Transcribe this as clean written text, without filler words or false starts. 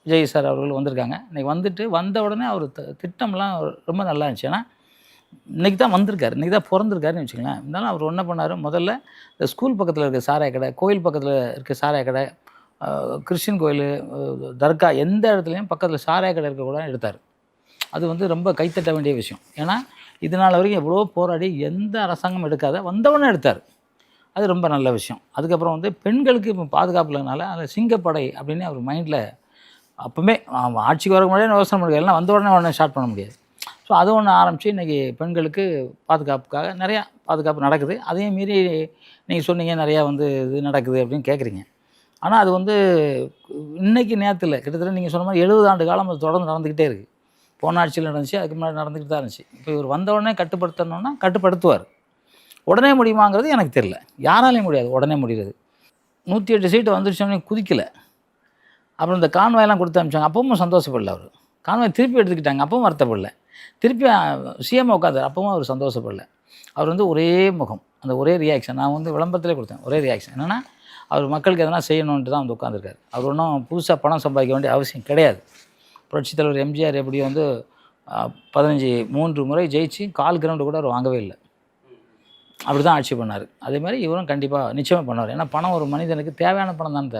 Vijay sir அவர்கள் வந்திருக்காங்க. இன்றைக்கி வந்துட்டு வந்த உடனே அவர் திட்டம்லாம் ரொம்ப நல்லா இருந்துச்சு. ஏன்னா இன்றைக்கி தான் வந்திருக்காரு, இன்றைக்கி தான் பிறந்திருக்காருன்னு வச்சுக்கங்களேன். இருந்தாலும் அவர் என்ன பண்ணார், முதல்ல இந்த ஸ்கூல் பக்கத்தில் இருக்க சாராய கடை, கோயில் பக்கத்தில் இருக்க சாராய கடை, கிறிஸ்டின் கோயில், தர்கா, எந்த இடத்துலையும் பக்கத்தில் சாராய கடை இருக்க கூட எடுத்தார். அது வந்து ரொம்ப கைத்தட்ட வேண்டிய விஷயம். ஏன்னா இது நாள் வரைக்கும் எவ்வளோ போராடி எந்த அரசாங்கம் எடுக்காத வந்தவொடனே எடுத்தார். அது ரொம்ப நல்ல விஷயம். அதுக்கப்புறம் வந்து பெண்களுக்கு இப்போ பாதுகாப்பு இல்லைனால அதில் சிங்கப்படை அப்படின்னு அவர் மைண்டில் அப்போவுமே ஆட்சிக்கு வர முன்னாடியே யோசனை பண்ண எல்லாம் வந்த உடனே ஸ்டார்ட் பண்ண முடியாது. ஸோ அது ஒன்று ஆரம்பித்து இன்றைக்கி பெண்களுக்கு பாதுகாப்புக்காக நிறையா பாதுகாப்பு நடக்குது. அதையும் மீறி நீங்கள் சொன்னீங்க நிறையா வந்து இது நடக்குது அப்படின்னு கேட்குறீங்க. ஆனால் அது வந்து இன்றைக்கி நேரத்தில் கிட்டத்தட்ட நீங்கள் சொன்ன மாதிரி 70 ஆண்டு காலம் அது தொடர்ந்து நடந்துக்கிட்டே இருக்குது. போன ஆட்சியில் நடந்துச்சு, அதுக்கு முன்னாடி நடந்துக்கிட்டு தான் இருந்துச்சு. இப்போ இவர் வந்தவுடனே கட்டுப்படுத்தணுன்னா கட்டுப்படுத்துவார். உடனே முடியுமாங்கிறது எனக்கு தெரியல. யாராலையும் முடியாது உடனே முடிகிறது. 108 சீட்டு வந்துருச்சோன்னே குதிக்கலை. அப்புறம் இந்த கான்வாயெல்லாம் கொடுத்து அனுப்பிச்சாங்க, அப்பவும் சந்தோஷப்படல அவர். கான்வாய் திருப்பி எடுத்துக்கிட்டாங்க, அப்பவும் வருத்தப்படல. திருப்பி சிஎம் உட்காந்தார், அப்பவும் அவர் சந்தோஷப்படல. அவர் வந்து ஒரே முகம், அந்த ஒரே ரியாக்ஷன். நான் வந்து விளம்பரத்திலே கொடுத்தேன், ஒரே ரியாக்ஷன் என்னென்னா அவர் மக்களுக்கு எதனா செய்யணுன்ட்டு தான் வந்து உட்காந்துருக்காரு. அவர் ஒன்றும் புதுசாக பணம் சம்பாதிக்க வேண்டிய அவசியம் கிடையாது. புரட்சித் தலைவர் எம்ஜிஆர் எப்படி வந்து 3 முறை ஜெயிச்சு கால் கிரவுண்டு கூட அவர் வாங்கவே இல்லை. அப்படி தான் ஆட்சி பண்ணார். அதே மாதிரி இவரும் கண்டிப்பாக நிச்சயமாக பண்ணுவார். ஏன்னா பணம் ஒரு மனிதனுக்கு தேவையான பணம் தானே.